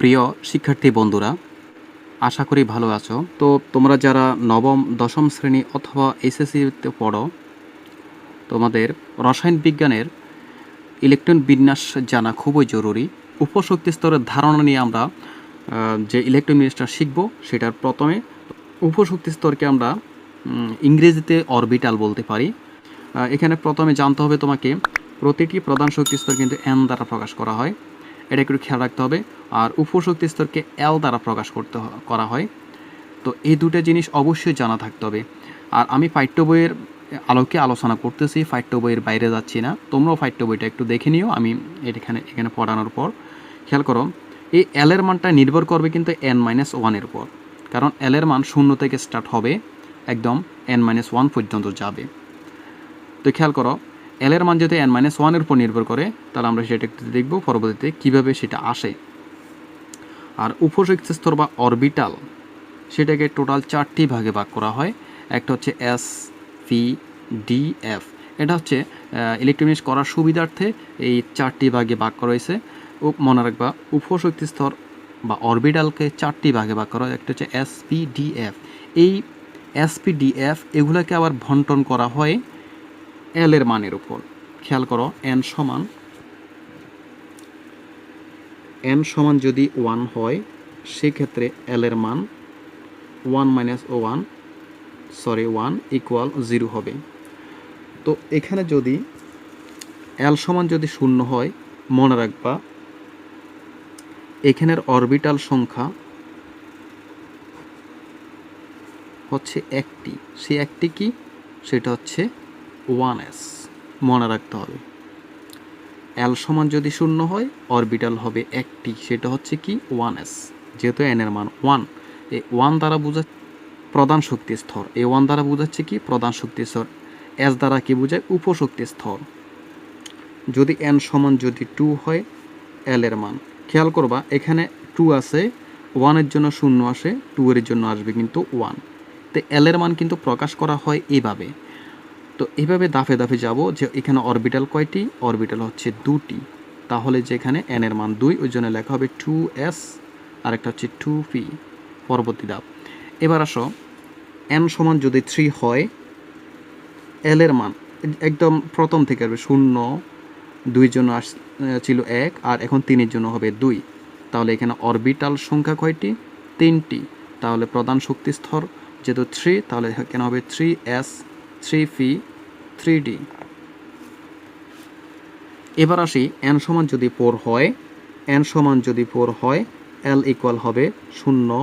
প্রিয় শিক্ষার্থী বন্ধুরা, আশা করি ভালো আছো। তো তোমরা যারা নবম দশম শ্রেণী অথবা এসএসসিতে পড়ো, তোমাদের রসায়ন বিজ্ঞানের ইলেকট্রন বিন্যাস জানা খুবই জরুরি। উপশক্তি স্তরের ধারণা নিয়ে আমরা যে ইলেকট্রন বিন্যাসটা শিখব, সেটার প্রথমে উপশক্তি স্তরকে আমরা ইংরেজিতে অরবিটাল বলতে পারি। এখানে প্রথমে জানতে হবে তোমাকে, প্রতিটি প্রধান শক্তি স্তর কিন্তু এন দ্বারা প্রকাশ করা হয়, এটা একটু খেয়াল রাখতে হবে। আর উপশক্তি স্তরকে এল দ্বারা প্রকাশ করা হয়। তো এই দুটো জিনিস অবশ্যই জানা থাকতে হবে। আর আমি পাঠ্য বইয়ের আলোকে আলোচনা করতেছি, পাঠ্য বইয়ের বাইরে যাচ্ছি না। তোমরাও পাঠ্য বইটা একটু দেখে নিও। আমি এখানে পড়ানোর পর খেয়াল করো, এই এল এর মানটা নির্ভর করবে কিন্তু n-1 উপর, কারণ এল এর মান 0 থেকে স্টার্ট হবে, একদম n-1 পর্যন্ত যাবে। তো খেয়াল করো, এল এর মান যদি n-1 এর উপর নির্ভর করে, তাহলে আমরা সেটা একটু দেখব পরবর্তীতে কীভাবে সেটা আসে। আর উপশক্তি স্তর বা অরবিটাল, সেটাকে টোটাল 4টি ভাগে ভাগ করা হয়। একটা হচ্ছে এস, পি, ডি, এফ। এটা হচ্ছে ইলেকট্রনিক্স করার সুবিধার্থে এই 4টি ভাগে ভাগ করা হয়েছে। মনে রাখবা, উপশক্তি স্তর বা অরবিটালকে 4টি ভাগে ভাগ করা হয়। একটা হচ্ছে এস, পি, ডি, এফ। এই এস, পি, ডি, এফ এগুলোকে আবার বন্টন করা হয় এল এর মানের উপর। খেয়াল করো, এন সমান যদি 1 হয়, সেক্ষেত্রে এল এর মান 1 ইকুয়াল 0 হবে। তো এখানে যদি এল সমান যদি 0 হয়, মনে রাখবা এখানের অরবিটাল সংখ্যা হচ্ছে একটি। সেই একটি কি? সেটা হচ্ছে 1s। মনে রাখতে হবে, এল সমান যদি 0 হয়, অরবিটাল হবে একটি, সেটা হচ্ছে কি? 1s। যেহেতু এন এর মান 1, এই 1 দ্বারা বোঝাচ্ছে প্রধান শক্তি স্তর, এই 1 দ্বারা বোঝাচ্ছে কি? প্রধান শক্তি স্তর। এস দ্বারা কি বোঝায়? উপশক্তি স্তর। যদি এন সমান যদি 2 হয়, এল এর মান খেয়াল করবা, এখানে 2 আছে, 1 এর জন্য 0 আসে, 2 এর জন্য আসবে কিন্তু 1। তো এল এর মান কিন্তু প্রকাশ করা হয় এইভাবে। তো এইভাবে দাফে দাফে যাব, যে এখানে অরবিটাল কয়টি? অরবিটাল হচ্ছে 2টি। তাহলে যেখানে এন এর মান 2, ওই জন্য লেখা হবে 2s, আর একটা হচ্ছে 2p। পরবর্তী ধাপ, এবার আসো, এন সমান যদি 3 হয়, এল এর মান একদম প্রথম থেকে আসবে 0, 2 জন্য ছিল 1, আর এখন 3 জন্য হবে 2। তাহলে এখানে অরবিটাল সংখ্যা কয়টি? 3টি। তাহলে প্রধান শক্তি স্তর যেহেতু 3, তাহলে এখানে হবে 3s, 3p, 3d। এবার আসি, এন সমান যদি 4 হয়, এন সমান যদি 4 হয়, এল ইকুয়াল হবে 0,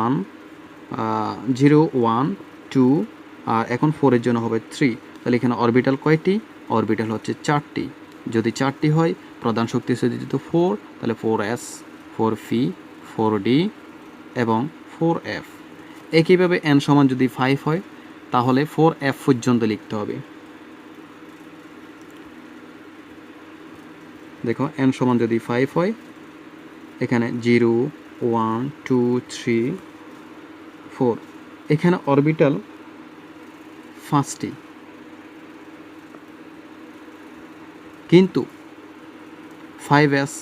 1, 0, 1, 2, আর এখন 4 এর জন্য হবে 3। তাহলে এখানে অরবিটাল কয়টি? অরবিটাল হচ্ছে 4টি। যদি 4টি হয়, প্রধান শক্তি যেহেতু 4, তাহলে 4s, 4p, 4d এবং 4f। একইভাবে এন সমান যদি 5 হয়, তাহলে 4f পর্যন্ত লিখতে হবে। দেখো, এন সমান যদি 5 হয়, এখানে 0, 1, 2, 3, 4। এখানে অরবিটাল 5টি, কিন্তু 5s,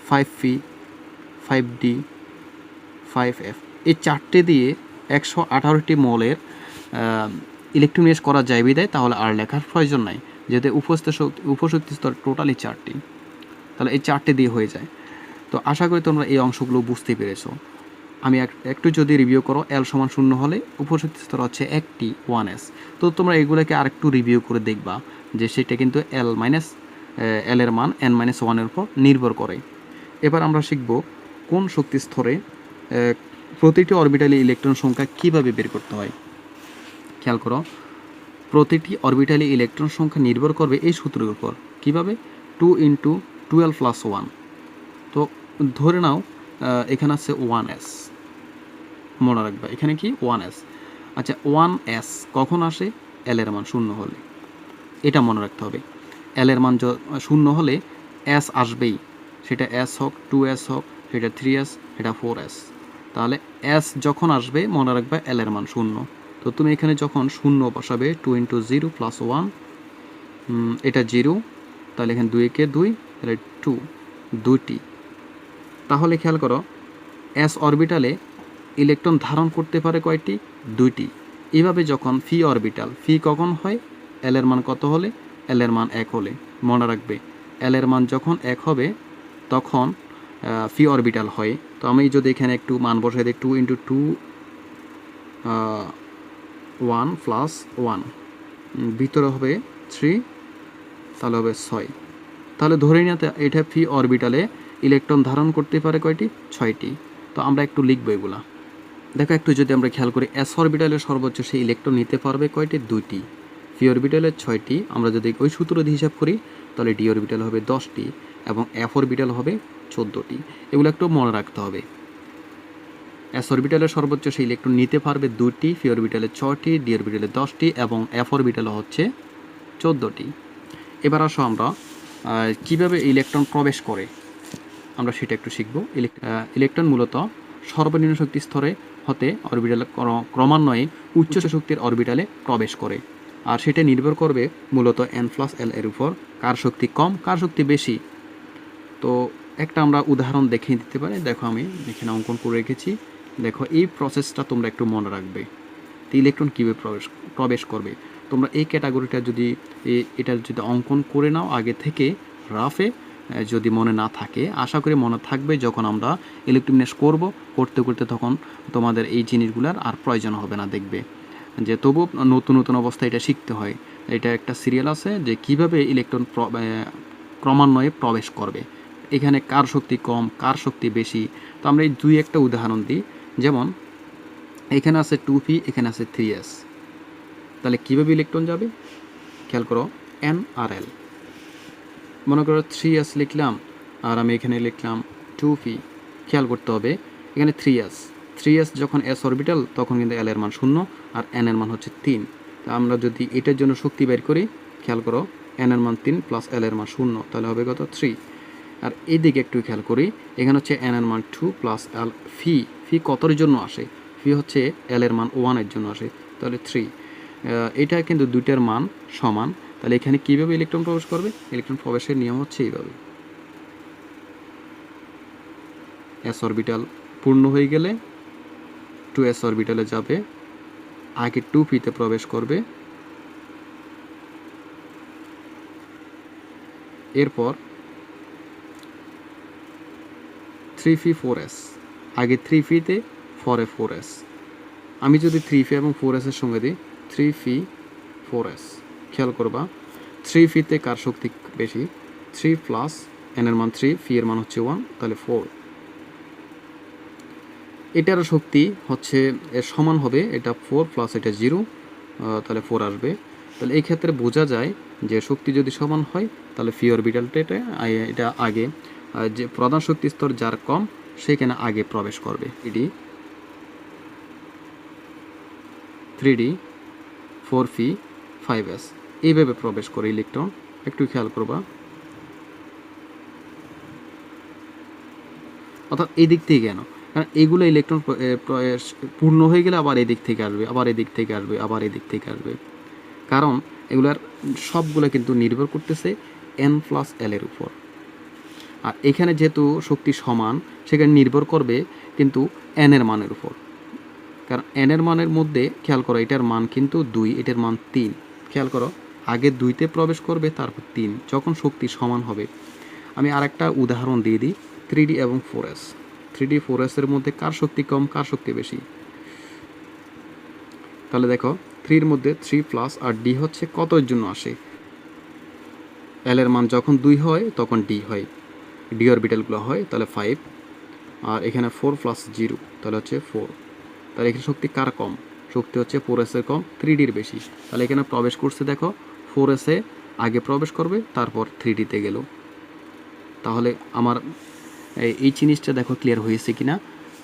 5p, 5d, 5f এই 4টে দিয়ে 118টি মৌলের ইলেকট্রনিক্স করা যায় বিদায়, তাহলে আর লেখার প্রয়োজন নাই, যেহেতু উপশক্তি স্তর টোটালি 4টি। তাহলে এই 4টে দিয়ে হয়ে যায়। তো আশা করি তোমরা এই অংশগুলো বুঝতে পেরেছো। আমি একটু যদি রিভিউ করো, এল সমান 0 হলে উপশক্তি স্তর হচ্ছে একটি, 1s। তো তোমরা এগুলোকে আরেকটু রিভিউ করে দেখবা, যে সেটা কিন্তু এল এর মান n-1 এর উপর নির্ভর করে। এবার আমরা শিখব কোন শক্তি স্তরে প্রতিটি অরবিটালি ইলেকট্রন সংখ্যা কিভাবে বের করতে হয়। খেয়াল করো, প্রতিটি অরবিটালি ইলেকট্রন সংখ্যা নির্ভর করবে এই সূত্রের উপর। কিভাবে? 2 × 12 + 1। তো ধরে নাও এখানে আছে 1s। মনে রাখবা, এখানে কি? 1s। আচ্ছা, 1s কখন আসে? এল এর মান 0 হলে। এটা মনে রাখতে হবে, এল এর মান 0 হলে এস আসবেই, সেটা এস হোক, 2s হোক, সেটা 3s, সেটা 4s। তাহলে এস যখন আসবে, মনে রাখবে এল এর মান 0। তো তুমি এখানে যখন 0 বসাবে, 2 × 0 + 1, এটা 0, তাহলে এখানে 2 কে 2, তাহলে 2, 2টি। তাহলে খেয়াল করো এস অরবিটালে ইলেকট্রন ধারণ করতে পারে কয়টি? দুইটি। এভাবে যখন ফি অরবিটাল, ফি কখন হয়? এল এর মান কত হলে? এল এর মান 1 হলে। মনে রাখবে এল এর মান যখন 1 হবে তখন ফি অরবিটাল হয়। তো আমি যদি এখানে একটু মান বসাই দিই 2 × 2 1 + 1, ভিতরে হবে 3, তাহলে হবে 6। তাহলে ধরে নিতে এটা ফি অরবিটালে ইলেকট্রন ধারণ করতে পারে কয়টি? 6টি। তো আমরা একটু লিখবো এগুলা। দেখো একটু যদি আমরা খেয়াল করি এস অরবিটালের সর্বোচ্চ সেই ইলেকট্রন নিতে পারবে কয়টি? 2টি। পি অরবিটালের 6টি। আমরা যদি ওই সূত্র দিয়ে হিসাব করি তাহলে ডি অরবিটাল হবে 10টি এবং এফ অরবিটাল হবে 14টি। এগুলো একটু মনে রাখতে হবে। এস অরবিটালের সর্বোচ্চ সেই ইলেকট্রন নিতে পারবে 2টি, পি অরবিটালে 6টি, ডি অরবিটালে 10টি এবং এফ অরবিটালে হচ্ছে 14টি। এবার আসো আমরা কীভাবে ইলেকট্রন প্রবেশ করে আমরা সেটা একটু শিখব। ইলেকট্রন মূলত সর্বনিম্ন শক্তি স্তরে হতে অরবিটালে ক্রমান্বয়ে উচ্চ শক্তির অরবিটালে প্রবেশ করে, আর সেটা নির্ভর করবে মূলত n+l এর উপর, কার শক্তি কম কার শক্তি বেশি। তো একটা আমরা উদাহরণ দেখিয়ে দিতে পারি। দেখো আমি এখানে অঙ্কন করে রেখেছি। দেখো এই প্রসেসটা তোমরা একটু মনে রাখবে। তো ইলেকট্রন কীভাবে প্রবেশ করবে তোমরা এই ক্যাটাগরিটা যদি এটা যদি অঙ্কন করে নাও আগে থেকে রাফে, যদি মনে না থাকে আশা করি মনে থাকবে যখন আমরা ইলেকট্রোবিন্যাস করতে করতে তখন তোমাদের এই জিনিসগুলোর আর প্রয়োজন হবে না। দেখবে যে তবু নতুন নতুন অবস্থায় এটা শিখতে হয়। এটা একটা সিরিয়াল আছে যে কিভাবে ইলেকট্রন ক্রমান্বয়ে প্রবেশ করবে, এখানে কার শক্তি কম কার শক্তি বেশি। তো আমরা এই দুই একটা উদাহরণ দিই। যেমন এখানে আছে 2p, এখানে আছে 3s। তাহলে কীভাবে ইলেকট্রন যাবে খেয়াল করো, n আর l। মনে করো 3s লিখলাম আর আমি এখানে লিখলাম 2p। খেয়াল করতে হবে এখানে 3s যখন s অরবিটাল তখন কিন্তু l এর মান 0 আর n এর মান হচ্ছে 3। তা আমরা যদি এটার জন্য শক্তি বের করি খেয়াল করো n এর মান 3 + l এর মান 0, তাহলে হবে কত? 3। আর এইদিকে একটু খেয়াল করি এখানে হচ্ছে n এর মান 2 + l। ফি কতর জন্য আসে? ফি হচ্ছে l এর মান 1 এর জন্য আসে, তাহলে 3। এটা কিন্তু দুইটার মান সমান। তাহলে এখানে কীভাবে ইলেকট্রন প্রবেশ করবে? ইলেকট্রন প্রবেশের নিয়ম হচ্ছে এইভাবে। এস অরবিটাল পূর্ণ হয়ে গেলে 2s অরবিটালে যাবে, আগে 2pতে প্রবেশ করবে, এরপর 3p 4s, আগে 3pতে পরে 4s। আমি যদি 3p এবং 4s এর সঙ্গে দিই 3p 4s, খেয়াল করবা 3pতে কার শক্তি বেশি? 3 + n এর মান 3, p এর মান হচ্ছে 1, তাহলে 4। এটারও শক্তি হচ্ছে এর সমান হবে, এটা 4 + এটা 0, তাহলে 4 আসবে। তাহলে এই ক্ষেত্রে বোঝা যায় যে শক্তি যদি সমান হয় তাহলে পি অরবিটালটা এটা আগে, যে প্রধান শক্তি স্তর যার কম সেখানে আগে প্রবেশ করবে। 3d 4p 5s এইভাবে প্রবেশ করে ইলেকট্রন। একটু খেয়াল করবা, অর্থাৎ এই দিক থেকে কেন? কারণ এগুলো ইলেকট্রন পূর্ণ হয়ে গেলে আবার এদিক থেকে আসবে, আবার এদিক থেকে আসবে, আবার এদিক থেকে আসবে। কারণ এগুলার সবগুলো কিন্তু নির্ভর করতেছে n+l এর উপর। আর এখানে যেহেতু শক্তি সমান সেখানে নির্ভর করবে কিন্তু n এর মানের উপর। কারণ n এর মানের মধ্যে খেয়াল করো এটার মান কিন্তু 2, এটার মান 3। খেয়াল করো আগে 2তে প্রবেশ করবে তারপর 3 যখন শক্তি সমান হবে। আমি আরেকটা উদাহরণ দিয়ে দিই 3d এবং 4s। 3d 4s এর মধ্যে কার শক্তি কম কার শক্তি বেশি? তাহলে দেখো 3 এর মধ্যে 3+ আর d হচ্ছে কতর জন্য আসে? l এর মান যখন 2 হয় তখন d হয়, d অরবিটালগুলো হয় তাহলে 5, আর এখানে 4 + 0 তাহলে হচ্ছে 4। তাহলে এখানে শক্তি কার কম? শক্তি হচ্ছে 4s এর কম, 3dর বেশি। তাহলে এখানে প্রবেশ করছে দেখো 4s এ আগে প্রবেশ করবে তারপর 3dতে গেল। তাহলে আমার এই জিনিসটা দেখো ক্লিয়ার হয়েছে কিনা।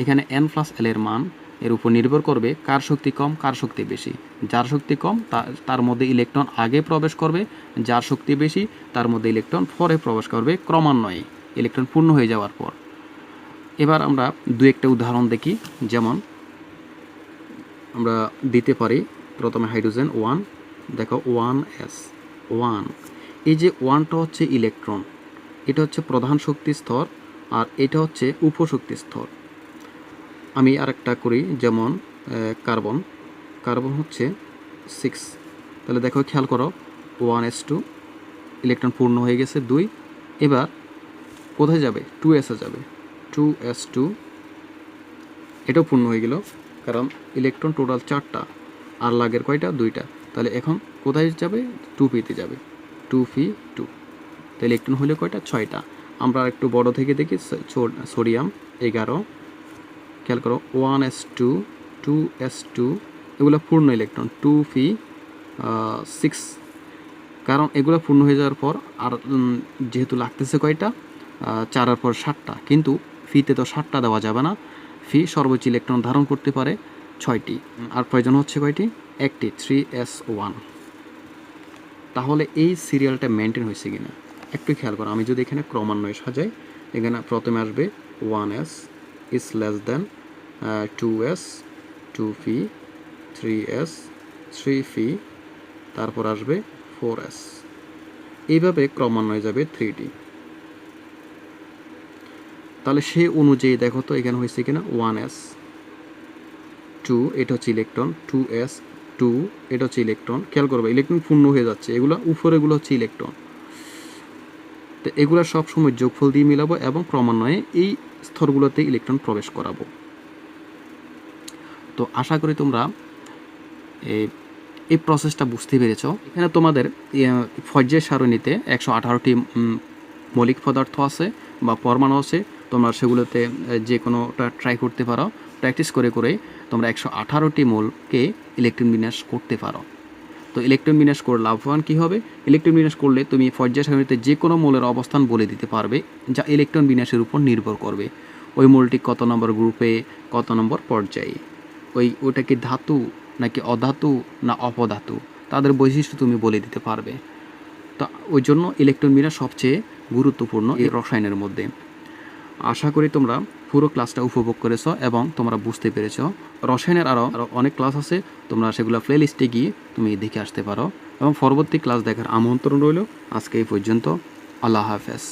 এখানে n+l এর মান এর উপর নির্ভর করবে কার শক্তি কম কার শক্তি বেশি। যার শক্তি কম তার মধ্যে ইলেকট্রন আগে প্রবেশ করবে, যার শক্তি বেশি তার মধ্যে ইলেকট্রন পরে প্রবেশ করবে ক্রমান্বয়ে ইলেকট্রন পূর্ণ হয়ে যাওয়ার পর। এবার আমরা দু একটা উদাহরণ দেখি। যেমন আমরা দিতে পারি প্রথমে হাইড্রোজেন 1, দেখো 1s 1। এই যে 1টা হচ্ছে ইলেকট্রন, এটা হচ্ছে প্রধান শক্তি স্তর আর এটা হচ্ছে উপশক্তি স্তর। আমি আরেকটা করি, যেমন কার্বন। কার্বন হচ্ছে 6। তাহলে দেখো, খেয়াল করো, 1s2 ইলেকট্রন পূর্ণ হয়ে গেছে 2। এবার কোথায় যাবে? 2s-এ যাবে। 2s2 এটাও পূর্ণ হয়ে গেল, কারণ ইলেকট্রন টোটাল 4টা আর লাগের কয়টা? 2টা। তাহলে এখন কোথায় যাবে? 2p-তে যাবে। 2p2। তো ইলেকট্রন হলে কয়টা? 6টা। আমরা একটু বড় থেকে দেখি, সোডিয়াম 11। খেয়াল করো, 1s2 2s2 এগুলো পূর্ণ ইলেকট্রন, 2p6। কারণ এগুলো পূর্ণ হয়ে যাওয়ার পর আর যেহেতু লাগতেছে কয়টা? 4-এর পর 7টা, কিন্তু ফিতে তো 7টা দেওয়া যাবে না। ফি সর্বোচ্চ ইলেকট্রন ধারণ করতে পারে 6টি, আর প্রয়োজন হচ্ছে কয়টি? একটি, 3s1। তাহলে এই সিরিয়ালটা মেনটেন হয়েছে কিনা একটু খেয়াল করো। আমি যদি এখানে ক্রমান্বয়ে সাজাই, এখানে প্রথমে আসবে 1s is less than 2s, 2p, 3s, 3p, তারপর আসবে 4s। এইভাবে ক্রমান্বয়ে যাবে 3D। তাহলে সে অনুযায়ী দেখো তো এখানে হয়েছে কিনা। 1s 2, এটা হচ্ছে ইলেকট্রন। 2s 2, এটা হচ্ছে ইলেকট্রন। খেয়াল করবে, ইলেকট্রন পূর্ণ হয়ে যাচ্ছে। এগুলো উপরেগুলো হচ্ছে ইলেকট্রন। তো এগুলো সব সময় যোগফল দিয়ে মিলাবো এবং ক্রমান্বয়ে এই স্তরগুলোতে ইলেকট্রন প্রবেশ করাবো। তো আশা করি তোমরা এই প্রসেসটা বুঝতে পেরেছ। এখানে তোমাদের পর্যায় সারণীতে 118টি মৌলিক পদার্থ আছে বা পরমাণু আছে। তোমরা সেগুলোতে যে কোনোটা ট্রাই করতে পারো। প্র্যাকটিস করে করে তোমরা 118টি মৌলকে ইলেকট্রন বিন্যাস করতে পারো। তো ইলেকট্রন বিন্যাস করে লাভবান কী হবে? ইলেকট্রন বিন্যাস করলে তুমি পর্যায় সারণীতে যে কোনো মৌলের অবস্থান বলে দিতে পারবে, যা ইলেকট্রন বিন্যাসের উপর নির্ভর করবে। ওই মৌলটি কত নম্বর গ্রুপে, কত নম্বর পর্যায়ে, ওটা কি ধাতু নাকি অধাতু না অপধাতু, তাদের বৈশিষ্ট্য তুমি বলে দিতে পারবে। তো ওই জন্য ইলেকট্রন বিন্যাস সবচেয়ে গুরুত্বপূর্ণ এই রসায়নের মধ্যে। আশা করি তোমরা পুরো ক্লাসটা উপভোগ করেছো এবং তোমরা বুঝতে পেরেছো। রসায়নের আরও অনেক ক্লাস আছে, তোমরা সেগুলো প্লে লিস্টে গিয়ে তুমি দেখে আসতে পারো এবং পরবর্তী ক্লাস দেখার আমন্ত্রণ রইল। আজকে এই পর্যন্ত। আল্লাহ হাফেজ।